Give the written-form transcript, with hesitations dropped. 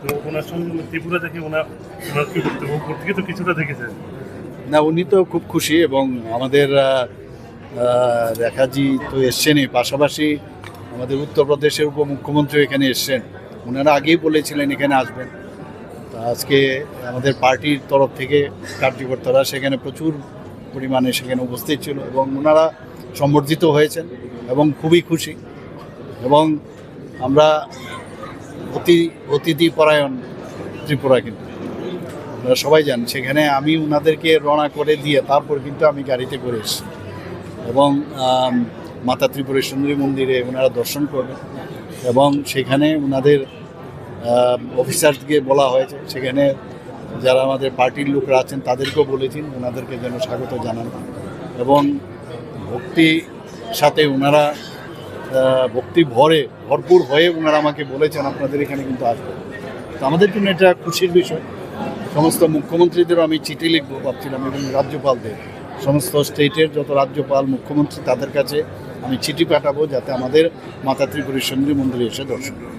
তো ওনার সঙ্গে ত্রিপুরা থেকে ওনার কি বক্তব্য উপর থেকে তো কিছুটা দেখেছে। না, উনি তো খুব খুশি এবং আমাদের রেখাজি তো এসছেনই, পাশাপাশি আমাদের উত্তরপ্রদেশের উপমুখ্যমন্ত্রী এখানে এসছেন। ওনারা আগেই বলেছিলেন এখানে আসবেন। তা আজকে আমাদের পার্টির তরফ থেকে কার্যকর্তারা সেখানে প্রচুর পরিমাণে সেখানে উপস্থিত ছিল এবং ওনারা সম্বর্ধিত হয়েছেন এবং খুবই খুশি। এবং আমরা অতিথি পরায়ণ ত্রিপুরা, কিন্তু আপনারা সবাই জানেন সেখানে আমি ওনাদেরকে রওনা করে দিয়ে তারপর কিন্তু আমি গাড়িতে করে এসেছি এবং মাতা ত্রিপুরেশ্বরী মন্দিরে ওনারা দর্শন করবেন এবং সেখানে ওনাদের অফিসারকে বলা হয়েছে, সেখানে যারা আমাদের পার্টির লোকরা আছেন তাদেরকেও বলেছেন ওনাদেরকে যেন স্বাগত জানান এবং ভক্তির সাথে ওনারা ভক্তি ভরপুর হয়ে ওনারা আমাকে বলেছেন আপনাদের এখানে কিন্তু আসবে। তো আমাদের জন্য এটা খুশির বিষয়। সমস্ত মুখ্যমন্ত্রীদেরও আমি চিঠি লিখবো ভাবছিলাম এবং রাজ্যপালদের, সমস্ত স্টেটের যত রাজ্যপাল মুখ্যমন্ত্রী তাদের কাছে আমি চিঠি পাঠাবো যাতে আমাদের মাতা ত্রিপুরেশ্বরী মন্দিরে এসে দর্শন করুন।